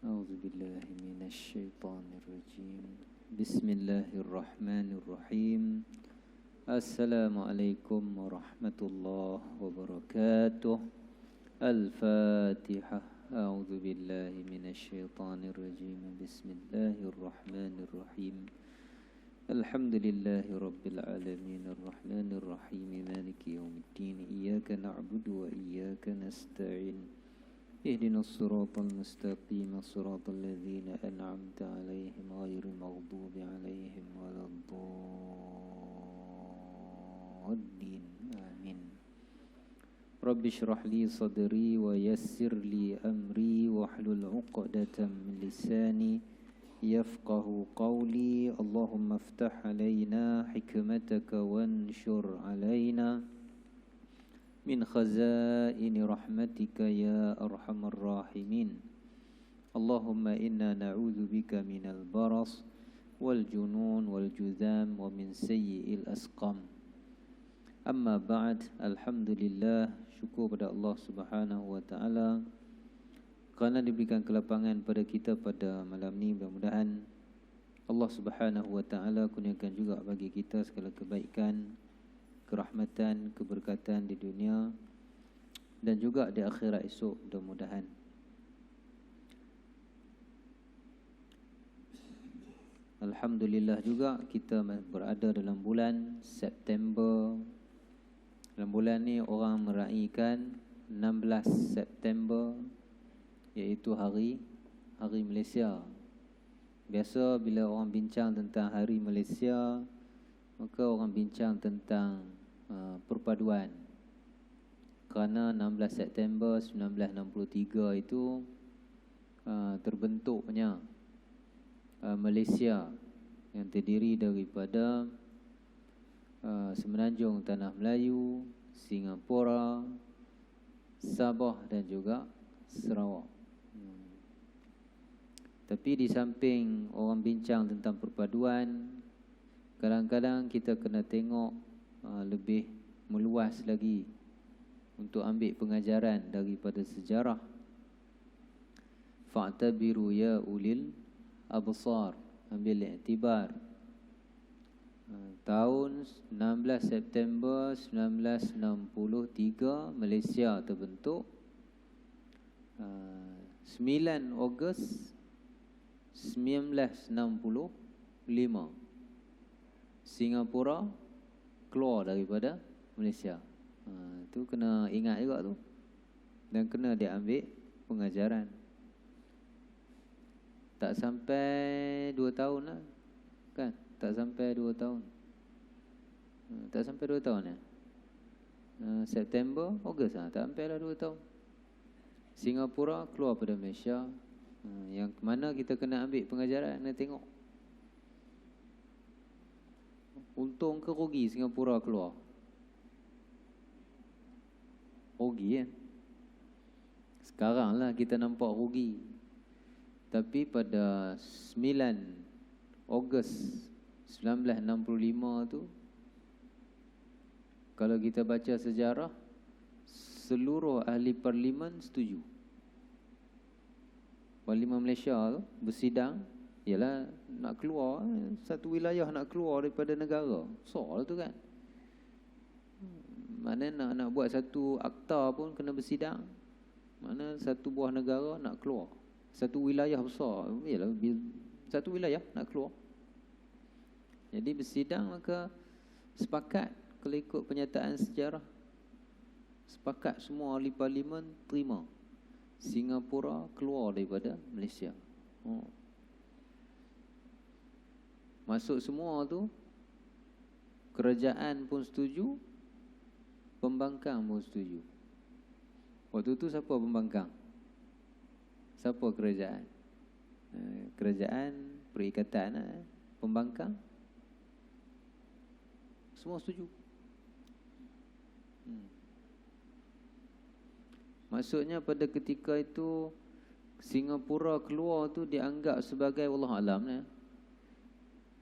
أعوذ بالله من الشيطان الرجيم بسم الله الرحمن الرحيم السلام عليكم ورحمة الله وبركاته الفاتحة أعوذ بالله من الشيطان الرجيم بسم الله الرحمن الرحيم الحمد لله رب العالمين الرحمن الرحيم مالك يوم الدين إياك نعبد وإياك نستعين اهدنا الصراط المستقيم صراط الذين أنعمت عليهم غير المغضوب عليهم ولا الضالين آمين رب اشرح لي صدري ويسر لي أمري واحلل عقدة من لساني يفقه قولي اللهم افتح علينا حكمتك وانشر علينا من خزائن رحمتك يا أرحم الراحمين اللهم إنا نعوذ بك من البرص والجنون والجذام ومن سيء الأسقام أما بعد الحمد لله syukur pada Allah Subhanahu wa taala kerana diberikan kelapangan pada kita pada malam ni. Mudah-mudahan Allah Subhanahu wa taala kurniakan juga bagi kita segala kebaikan, kerahmatan, keberkatan di dunia dan juga di akhirat esok, mudah-mudahan. Alhamdulillah juga kita berada dalam bulan September. Dalam bulan ni orang meraihkan 16 September iaitu hari Malaysia. Biasa bila orang bincang tentang hari Malaysia, maka orang bincang tentang perpaduan. Kerana 16 September 1963 itu terbentuknya Malaysia yang terdiri daripada Semenanjung Tanah Melayu, Singapura, Sabah dan juga Sarawak. Tapi di samping orang bincang tentang perpaduan, kadang-kadang kita kena tengok lebih meluas lagi untuk ambil pengajaran daripada sejarah. Fa'tabiru ya ulil absar, ambil iktibar. Tahun 16 September 1963 Malaysia terbentuk. 9 Ogos 1965 Singapura keluar daripada Malaysia. Tu kena ingat juga tu. Dan kena dia ambil pengajaran. Tak sampai 2 tahun lah. Kan? Tak sampai 2 tahun. Tak sampai 2 tahun ya. September, Ogos lah. Tak sampai lah 2 tahun. Singapura keluar pada Malaysia. Yang mana kita kena ambil pengajaran, kena tengok. Untung ke rugi Singapura keluar? Rugi kan? Sekarang lah kita nampak rugi. Tapi pada 9 Ogos 1965 tu, kalau kita baca sejarah, seluruh ahli parlimen setuju. Parlimen Malaysia tu bersidang, ialah nak keluar, satu wilayah nak keluar daripada negara. Soal tu kan. Mana nak buat satu akta pun kena bersidang. Mana satu buah negara nak keluar. Satu wilayah besar, ialah satu wilayah nak keluar. Jadi bersidang, maka sepakat kalau ikut penyataan sejarah. Sepakat semua ahli parlimen terima Singapura keluar daripada Malaysia. Masuk semua tu, kerajaan pun setuju, pembangkang pun setuju. Waktu tu siapa pembangkang? Siapa kerajaan? Kerajaan perikatan. Pembangkang semua setuju. Maksudnya pada ketika itu Singapura keluar tu dianggap sebagai wallahualam ya,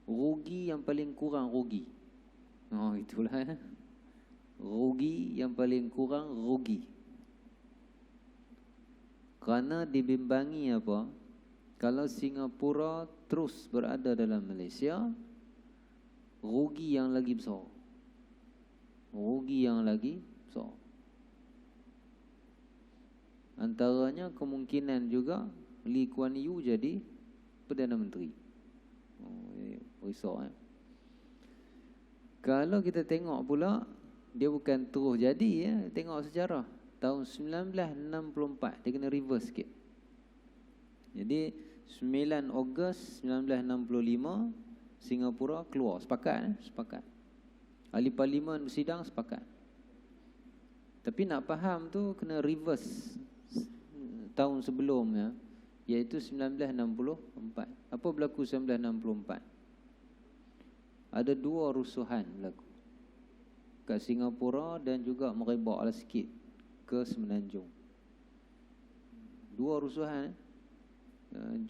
rugi yang paling kurang rugi. Itulah ya. Rugi yang paling kurang rugi. Kerana dibimbangi apa? Kalau Singapura terus berada dalam Malaysia, rugi yang lagi besar. Rugi yang lagi besar. Antaranya kemungkinan juga Lee Kuan Yew jadi Perdana Menteri. Risau. Kalau kita tengok pula, dia bukan terus jadi ya. Tengok sejarah. Tahun 1964 dia kena reverse sikit. Jadi 9 Ogos 1965 Singapura keluar sepakat. Ahli parlimen bersidang sepakat. Tapi nak faham tu kena reverse tahun sebelumnya, iaitu 1964. Apa berlaku 1964? Ada 2 rusuhan berlaku kat Singapura dan juga merebaklah sikit ke Semenanjung. 2 rusuhan,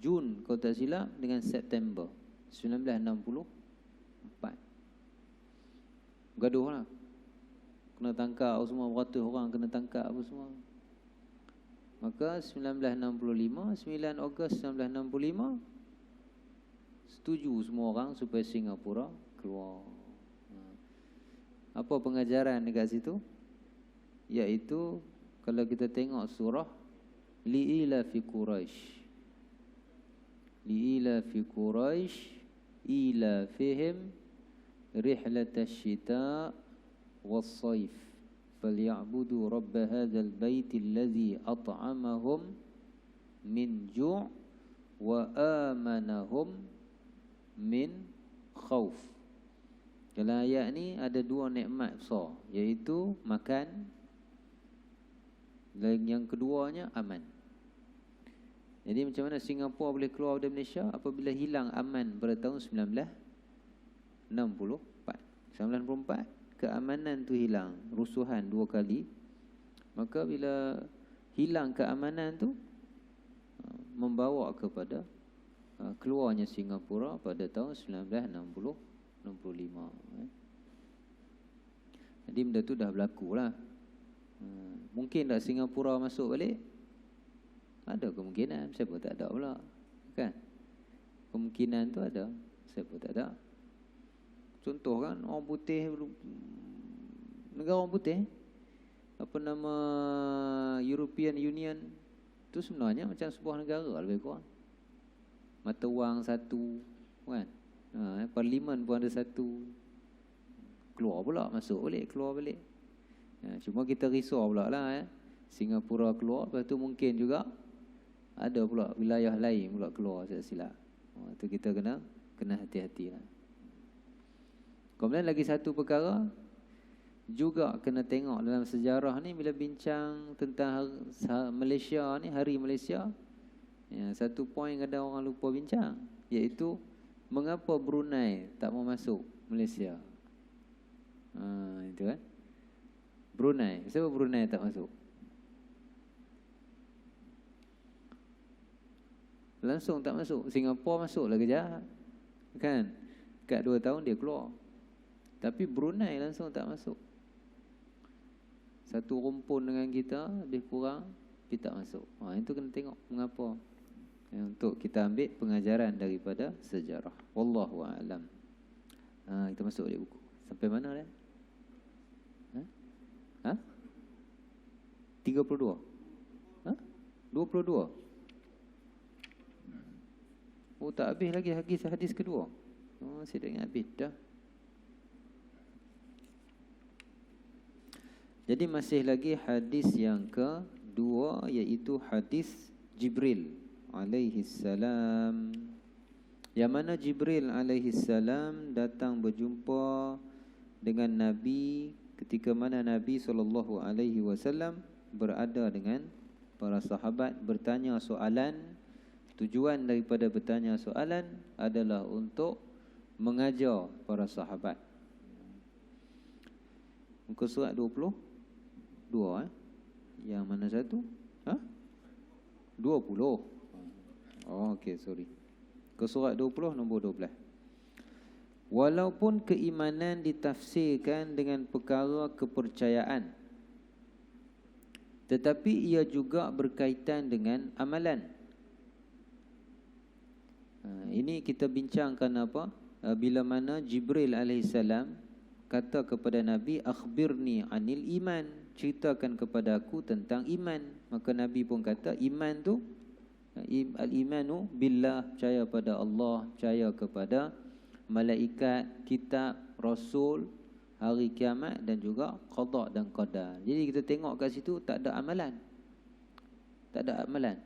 Jun kalau tak silap dengan September 1964. Gaduh lah. Kena tangkap semua, beratus orang kena tangkap apa semua. Maka 1965, 9 Ogos 1965, setuju semua orang supaya Singapura keluar. Apa pengajaran dekat situ? Iaitu kalau kita tengok surah Li'ila fi Quraisy. Li'ila fi Quraisy ila fihim rihlatash shita was-sayf falyabudu rabb hadzal baitil ladzi at'amahum min ju' wa amanahum min khauf. Dalam ayat ni ada 2 nikmat besar, iaitu makan dan yang keduanya aman. Jadi macam mana Singapura boleh keluar dari Malaysia apabila hilang aman pada tahun 1964. 1964 keamanan tu hilang, rusuhan 2 kali. Maka bila hilang keamanan tu membawa kepada keluarnya Singapura pada tahun 1965. Jadi benda tu dah berlaku lah. Mungkin tak Singapura masuk balik? Ada kemungkinan, siapa tak ada pula, kan? Kemungkinan tu ada, siapa tak ada. Contoh kan, orang putih, negara orang putih, apa nama, European Union tu sebenarnya macam sebuah negara lebih kurang. Mata wang satu, kan? Parlimen pun ada satu. Keluar pula, masuk balik, keluar balik. Cuma kita risau pula lah. Singapura keluar, lepas tu mungkin juga ada pula wilayah lain pula keluar, tak silap. Itu kita kena hati-hati lah. Kemudian lagi satu perkara juga kena tengok dalam sejarah ni, bila bincang tentang Malaysia ni, Hari Malaysia, satu poin kadang orang lupa bincang, iaitu mengapa Brunei tak mau masuk Malaysia. Itu kan. Brunei, kenapa Brunei tak masuk? Langsung tak masuk. Singapura masuk lah kejap, kan? Dekat 2 tahun dia keluar. Tapi Brunei langsung tak masuk. Satu rumpun dengan kita, lebih kurang, dia tak masuk. Itu kena tengok mengapa. Untuk kita ambil pengajaran daripada sejarah. Wallahu a'lam. Kita masuk balik buku. Sampai mana dah? 32? 22? Oh, tak habis lagi hadis kedua. Saya dah ingat habis dah. Jadi masih lagi hadis yang kedua, iaitu hadis Jibril alaihissalam. Yang mana Jibril alaihissalam datang berjumpa dengan Nabi ketika mana Nabi SAW berada dengan para sahabat, bertanya soalan. Tujuan daripada bertanya soalan adalah untuk mengajar para sahabat. Muka surat 22, Yang mana satu? 20. Okey, sorry. Ke surat 20 nombor 12. Walaupun keimanan ditafsirkan dengan perkara kepercayaan, tetapi ia juga berkaitan dengan amalan. Ini kita bincangkan apa? Bila mana Jibril alaihissalam kata kepada Nabi, akhbirni anil iman, ceritakan kepada aku tentang iman. Maka Nabi pun kata, iman tu al-imanu billah, percaya pada Allah, percaya kepada malaikat, kitab, rasul, hari kiamat dan juga qada dan qadar. Jadi kita tengok kat situ tak ada amalan. Tak ada amalan.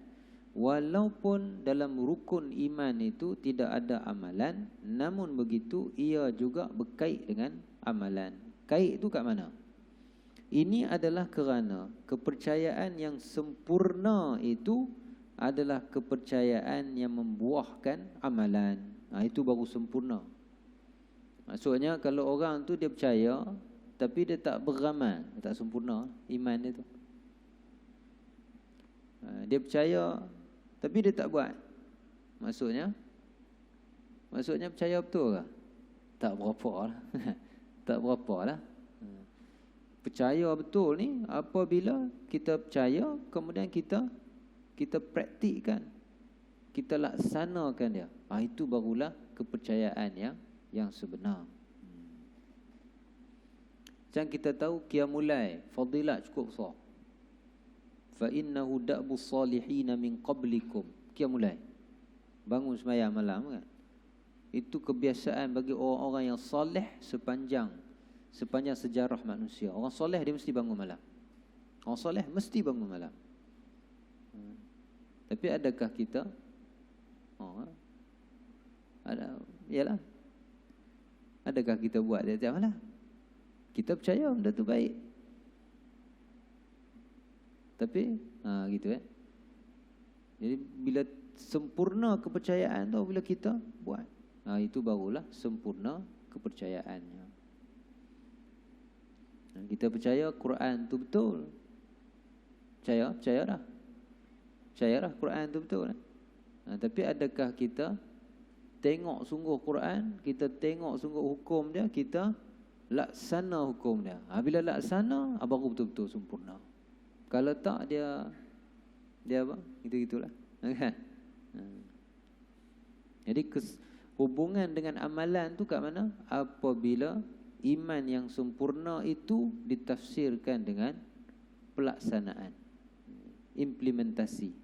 Walaupun dalam rukun iman itu tidak ada amalan, namun begitu ia juga berkait dengan amalan. Kait itu kat mana? Ini adalah kerana kepercayaan yang sempurna itu adalah kepercayaan yang membuahkan amalan. Itu baru sempurna. Maksudnya kalau orang tu dia percaya tapi dia tak beramal, dia tak sempurna iman dia tu. Dia percaya tapi dia tak buat. Maksudnya percaya betul ke? Tak berapa lah. Tak berapa lah. Percaya betul ni apabila kita percaya kemudian kita praktikkan, kita laksanakan dia. Itu barulah kepercayaan yang sebenar. Macam kita tahu qiyamul lail fadilat cukup besar. Fa innahu da'bus salihin min qablikum. Qiyamul lail, bangun sembahyang malam kan. Itu kebiasaan bagi orang-orang yang soleh sepanjang sejarah manusia. Orang soleh dia mesti bangun malam. Orang soleh mesti bangun malam. Tapi adakah kita yalah. Adakah kita buat dia tiap malam? Kita percaya benda tu baik. Tapi gitu Jadi bila sempurna kepercayaan tu bila kita buat, itu barulah sempurna kepercayaannya. Kita percaya Quran tu betul. Percaya dah. Percaya dah Quran tu betul. Tapi adakah kita tengok sungguh Quran, kita tengok sungguh hukum dia, kita laksana hukum dia. Bila laksana, baru betul-betul sempurna. Kalau tak dia apa? Gitu-gitulah. Kan? Jadi hubungan dengan amalan tu kat mana? Apabila iman yang sempurna itu ditafsirkan dengan pelaksanaan, implementasi.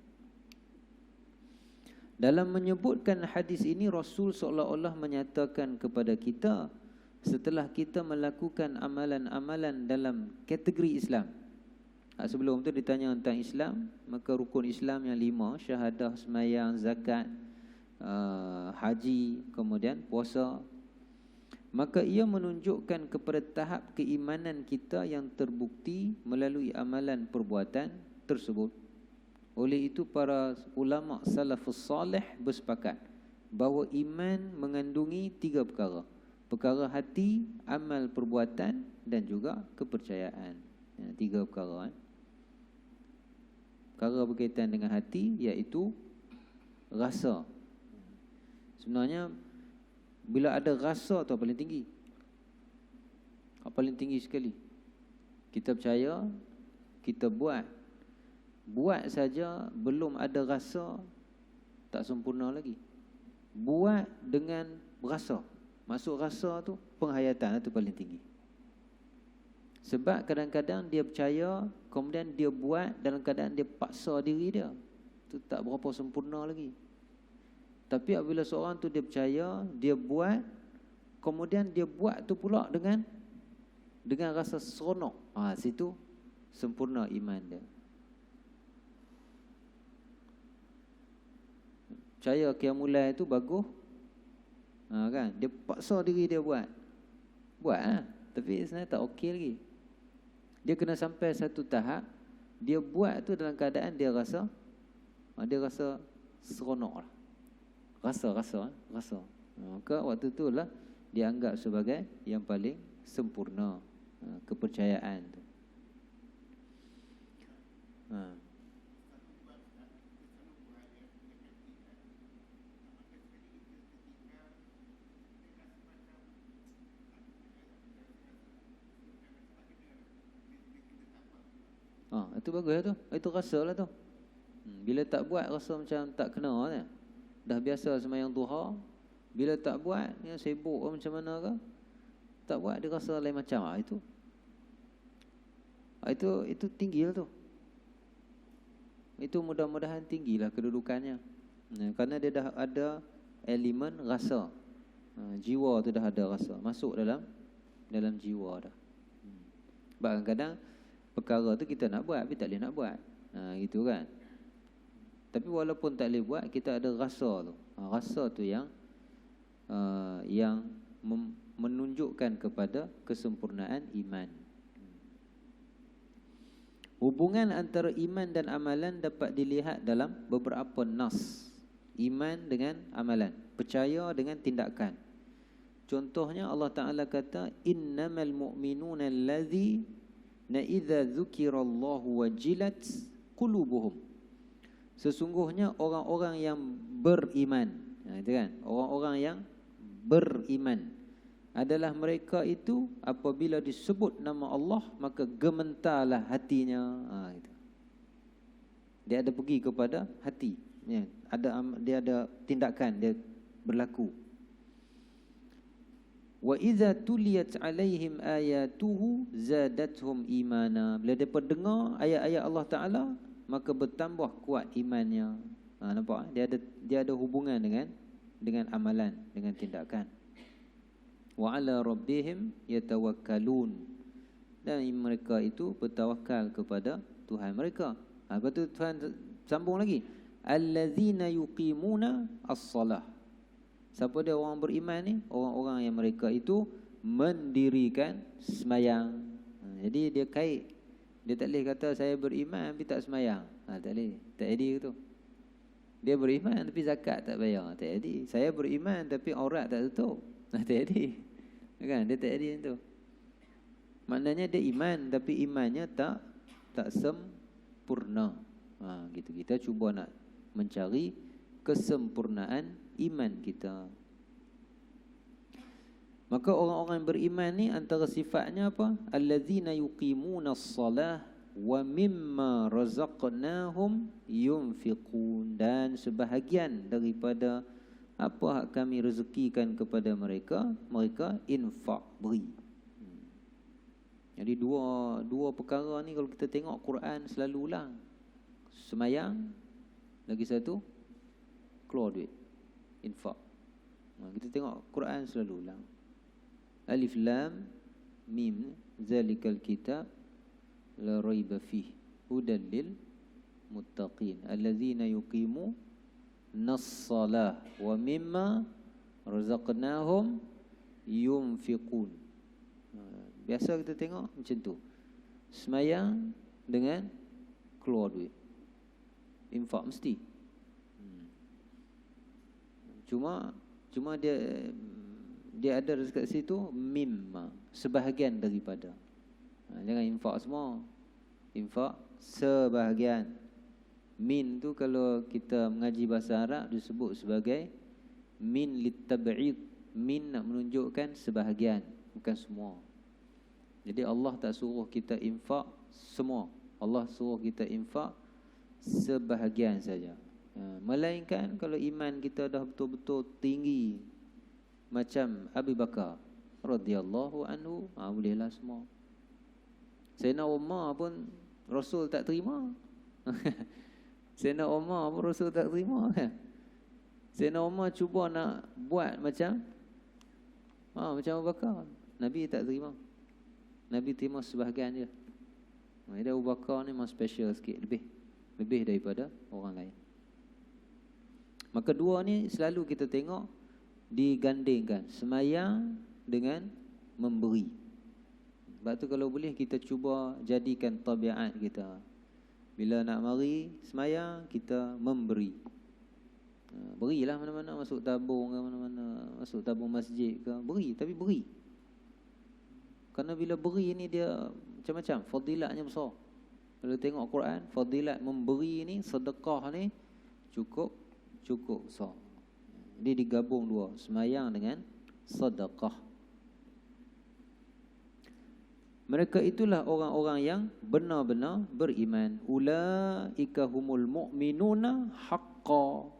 Dalam menyebutkan hadis ini, Rasul seolah-olah menyatakan kepada kita, setelah kita melakukan amalan-amalan dalam kategori Islam. Sebelum tu ditanya tentang Islam, maka rukun Islam yang 5, syahadah, semayang, zakat, haji, kemudian puasa. Maka ia menunjukkan kepada tahap keimanan kita yang terbukti melalui amalan perbuatan tersebut. Oleh itu para ulama salafus salih bersepakat bahawa iman mengandungi 3 perkara. Perkara hati, amal perbuatan dan juga kepercayaan. 3 perkara. Perkara berkaitan dengan hati iaitu rasa. Sebenarnya bila ada rasa tu paling tinggi. Paling tinggi sekali. Kita percaya, kita buat. Buat saja belum ada rasa, tak sempurna lagi. Buat dengan rasa. Masuk rasa tu penghayatan tu paling tinggi. Sebab kadang-kadang dia percaya, kemudian dia buat dalam keadaan dia paksa diri dia. Itu tak berapa sempurna lagi. Tapi apabila seorang tu dia percaya, dia buat, kemudian dia buat tu pula dengan rasa seronok. Situ sempurna iman dia. Percaya qiyamul lail tu bagus. Kan? Dia paksa diri dia buat. Tapi sebenarnya tak okey lagi. Dia kena sampai satu tahap, dia buat tu dalam keadaan dia rasa seronok lah. Rasa. Maka waktu itulah dianggap sebagai yang paling sempurna kepercayaan tu. Itu bagus lah tu. Itu rasa lah tu. Bila tak buat rasa macam tak kena kan. dah biasa sembahyang duha, bila tak buat, dia sibuk macam mana ke, tak buat dia rasa lain macam. Itu tinggi lah tu. Itu mudah-mudahan tinggilah kedudukannya. Kerana dia dah ada elemen rasa. Jiwa tu dah ada rasa, masuk dalam jiwa dah. Kadang-kadang perkara tu kita nak buat tapi tak boleh nak buat. Gitu kan. Tapi walaupun tak boleh buat, kita ada rasa tu. Rasa tu yang menunjukkan kepada kesempurnaan iman. Hubungan antara iman dan amalan dapat dilihat dalam beberapa nas. Iman dengan amalan, percaya dengan tindakan. Contohnya Allah Ta'ala kata, innamal mu'minuna allazina idza dzukirallahu wajilat qulubuhum. Sesungguhnya orang-orang yang beriman, itu kan, orang-orang yang beriman adalah mereka itu apabila disebut nama Allah maka gementarlah hatinya. Itu. Dia ada pergi kepada hati, ya, dia ada tindakan, dia berlaku. Wa idza tuliyat alaihim ayatuhu zadatuhum imana. Bila depa dengar ayat-ayat Allah Taala, maka bertambah kuat imannya. Nampak? Dia ada hubungan dengan amalan, dengan tindakan. Wa ala rabbihim yatawakkalun. Dan mereka itu bertawakal kepada Tuhan mereka. Lepas tu Tuhan sambung lagi, allazina yuqimuna as-salah. Siapa dia orang beriman ni? Orang-orang yang mereka itu mendirikan sembahyang. Jadi dia kait. Dia tak boleh kata saya beriman tapi tak sembahyang. Tak boleh. Tak jadi gitu. Dia beriman tapi zakat tak bayar. Tak jadi. Saya beriman tapi aurat tak tutup. Tak jadi. Kan? Dia tak jadi itu. Maknanya dia iman tapi imannya tak sempurna. Gitu. Kita cuba nak mencari kesempurnaan iman kita. Maka orang-orang beriman ni antara sifatnya apa? Allazina yuqimuna as-salah wa mimma razaqnahum yunfiqun. Dan sebahagian daripada apa hak kami rezekikan kepada mereka, mereka infak, beri. Jadi dua perkara ni kalau kita tengok Quran selalu ulang. Semayang, lagi satu keluar duit, infak. Kita tengok Quran selalu ulang. Alif Lam Mim zalikal kitab la raiba fih hudan lil muttaqin allazina yuqimu nas-salah wa mimma razaqnahum yunfiqun. Biasa kita tengok macam tu. Semayang dengan keluar duit, infak mesti. Cuma dia ada dekat situ mimma, sebahagian daripada. Jangan infak semua. Infak sebahagian. Min tu kalau kita mengaji bahasa Arab disebut sebagai min litab'id. Min nak menunjukkan sebahagian, bukan semua. Jadi Allah tak suruh kita infak semua. Allah suruh kita infak sebahagian saja. Melainkan kalau iman kita dah betul-betul tinggi macam Abu Bakar radhiyallahu anhu, bolehlah semua. Sayyidina Umar pun Rasul tak terima. Sayyidina Umar pun Rasul tak terima kan. Sayyidina Umar cuba nak buat macam Abu Bakar, Nabi tak terima. Nabi terima sebahagian je. Jadi Abu Bakar ni memang special sikit, lebih daripada orang lain. Maka dua ni selalu kita tengok digandingkan, semayang dengan memberi. Sebab tu kalau boleh kita cuba jadikan tabiat kita. Bila nak mari semayang, kita memberi. Berilah mana-mana, masuk tabung ke mana-mana, masuk tabung masjid ke, beri, tapi beri. Kerana bila beri ni dia macam-macam, fadilatnya besar. Kalau tengok Quran, fadilat memberi ni, sedekah ni cukup besar. Dia digabung dua, semayang dengan sedekah. Mereka itulah orang-orang yang benar-benar beriman. Ulaika humul mu'minuna haqqan.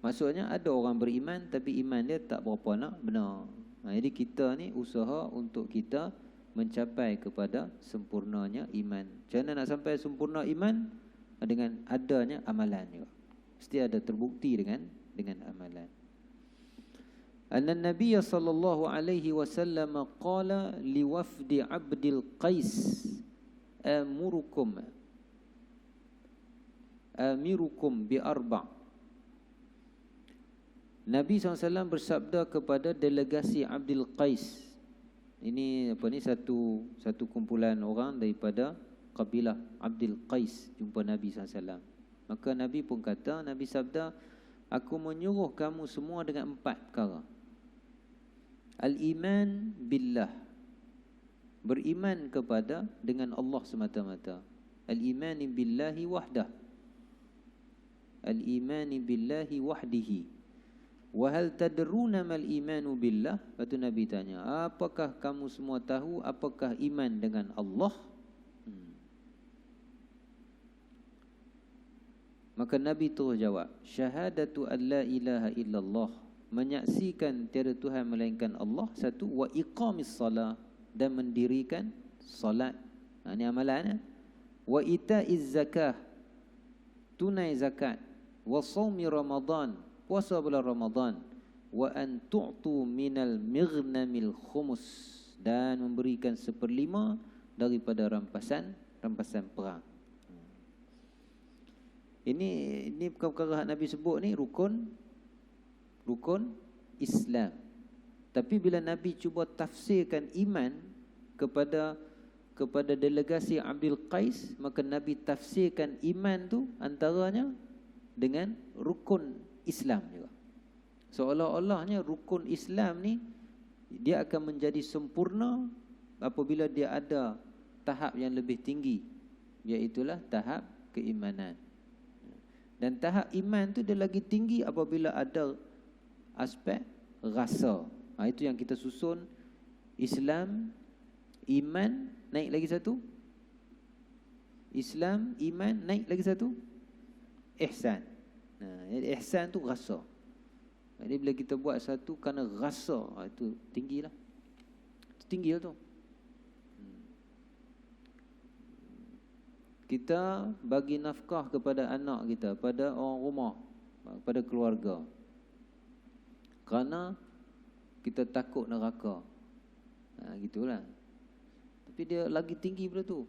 Maksudnya ada orang beriman tapi iman dia tak berapa nak benar. Jadi kita ni usaha untuk kita mencapai kepada sempurnanya iman. Macam mana nak sampai sempurna iman? Dengan adanya amalan juga. Mesti ada terbukti dengan amalan. Anna Nabiy sallallahu alaihi wasallam qala liwafdi Abdul Qais amirukum bi arba'. Nabi SAW bersabda kepada delegasi Abdul Qais. Ini satu kumpulan orang daripada kabilah Abdul Qais jumpa Nabi SAW. Maka Nabi pun kata, Nabi sabda, aku menyuruh kamu semua dengan 4 perkara. Al-iman billah, beriman kepada dengan Allah semata-mata. Al-iman billahi wahdah, al-iman billahi wahdihi. Wa hal tadruna mal imanu billah? Lepas tu Nabi tanya, apakah kamu semua tahu apakah iman dengan Allah? Maka Nabi terus jawab, syahadatu an la ilaha illallah, menyaksikan tiada Tuhan melainkan Allah satu, wa iqamis salah, dan mendirikan salat. Ini amalan. Wa itaiz zakah, tunai zakat. Wa shaumi ramadan, puasa bulan Ramadan. Wa an tu'tu minal mighnamil khumus, dan memberikan 1/5 daripada rampasan perang. Ini perkara Nabi sebut ni rukun Islam. Tapi bila Nabi cuba tafsirkan iman kepada delegasi Abdul Qais, maka Nabi tafsirkan iman tu antaranya dengan rukun Islam juga. Seolah-olahnya rukun Islam ni dia akan menjadi sempurna apabila dia ada tahap yang lebih tinggi, iaitulah tahap keimanan. Dan tahap iman tu dia lagi tinggi apabila ada aspek rasa. Itu yang kita susun. Islam, iman, naik lagi satu. Islam, iman, naik lagi satu. Ihsan. Jadi ihsan tu rasa. Jadi bila kita buat satu kerana rasa, itu tinggilah. Itu tinggi lah tu. Kita bagi nafkah kepada anak kita, pada orang rumah, pada keluarga, kerana kita takut neraka. Gitulah. Tapi dia lagi tinggi pada tu.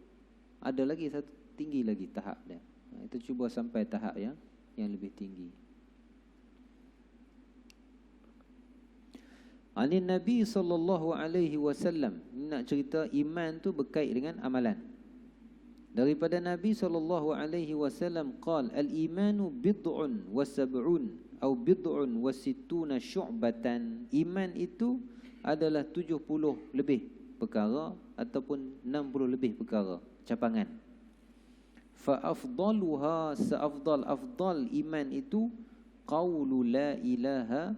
Ada lagi satu tinggi lagi tahap dia. Kita cuba sampai tahap yang lebih tinggi. Ani Nabi sallallahu alaihi wasallam, nak cerita iman tu berkait dengan amalan. Daripada Nabi sallallahu alaihi wasallam qal al-imanu bid'un wa sab'un atau bid'un wa sittuna syu'batan. Iman itu adalah 70 lebih perkara ataupun 60 lebih perkara, capangan. Fa afdaluha, afdal iman itu qaulu la ilaha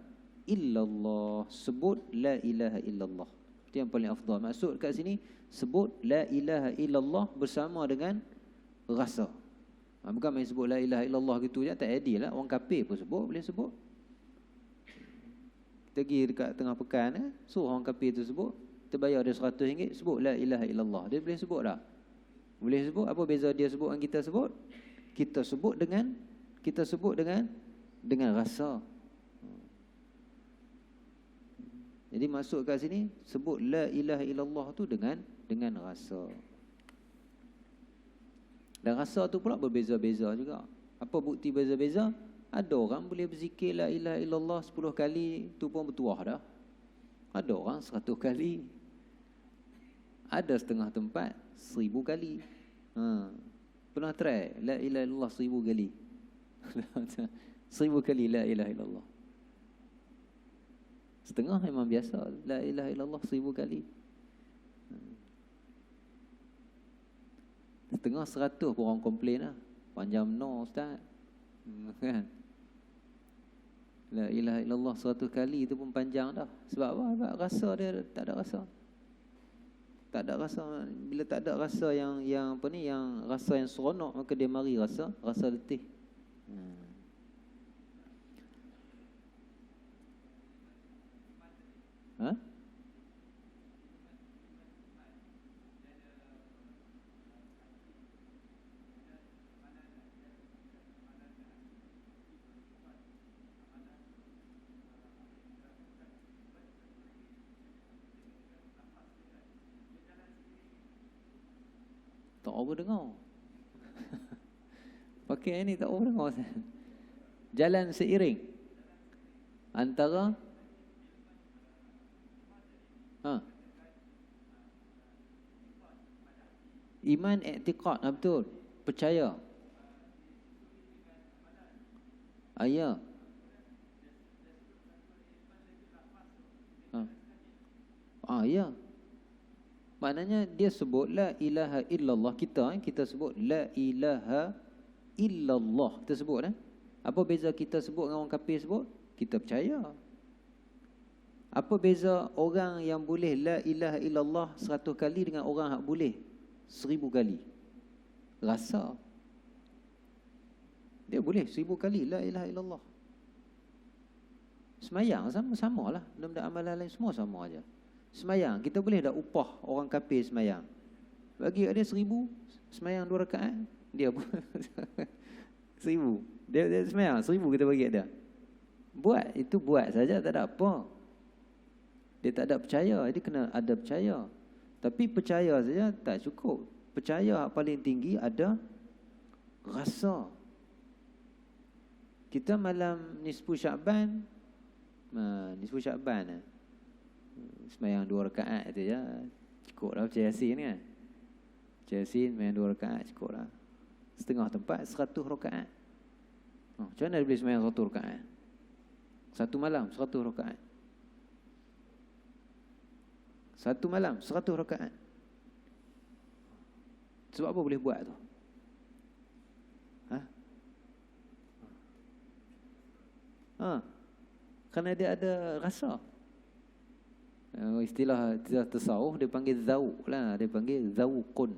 illallah, sebut la ilaha illallah. Itu yang paling afdal. Maksud kat sini sebut la ilaha illallah bersama dengan rasa. Bukan main sebut la ilaha illallah gitu je, tak adil lah. Orang kafir pun sebut, boleh sebut. Kita pergi dekat tengah pekan, suruh orang kafir tu sebut, kita bayar dia RM100, sebut la ilaha illallah. Dia boleh sebut tak? Boleh sebut. Apa beza dia sebut dengan kita sebut? Kita sebut dengan rasa. Jadi masuk kat sini sebut la ilaha illallah tu dengan rasa. Dan rasa tu pula berbeza-beza juga. Apa bukti beza-beza? Ada orang boleh berzikir la ilaha illallah 10 kali, tu pun bertuah dah. Ada orang 100 kali. Ada setengah tempat 1000 kali. Pernah try la ilaha illallah 1000 kali. 1000 kali la ilaha illallah. Setengah memang biasa, la ilaha illallah 1000 kali. Setengah 100 pun orang komplain lah. Panjang no ustaz. Kan? La ilaha illallah 100 kali tu pun panjang dah. Sebab apa? Sebab rasa dia tak ada rasa. Tak ada rasa. Bila tak ada rasa yang apa ni, yang rasa yang seronok, maka dia mari rasa letih. orang dengar. Pakai ni tak orang dengar. Jalan seiring antara iman, i'tiqad, betul, percaya. Ya. Ya. Maknanya dia sebut la ilaha illallah. Kita sebut la ilaha illallah. Kita sebut Apa beza kita sebut dengan orang kafir sebut? Kita percaya. Apa beza orang yang boleh la ilaha illallah 100 kali dengan orang yang boleh 1000 kali? Rasa. Dia boleh 1000 kali la ilaha illallah. Semayang sama-sama lah. Benda-benda amalan lain semua sama aja. Semayang, kita boleh dah upah orang kafir semayang. Bagi dia 1000, semayang 2 rakaat, dia pun 1000. Dia semayang 1000 kita bagi dia. Buat saja tak ada apa. Dia tak ada percaya, dia kena ada percaya. Tapi percaya saja tak cukup. Percaya paling tinggi ada rasa. Kita malam nisfu Sya'ban, semayang 2 rakaat tu je, cukup lah. Baca Yasin kan, baca Yasin, semayang 2 rakaat cukup lah. Setengah tempat 100 rakaat. Macam mana dia boleh semayang 100 rakaat? Satu malam 100 rakaat. Satu malam 100 rakaat. Sebab apa boleh buat tu? Kerana dia ada rasa. Istilah tasawuf dia panggil zauq lah, dia panggil zauqun.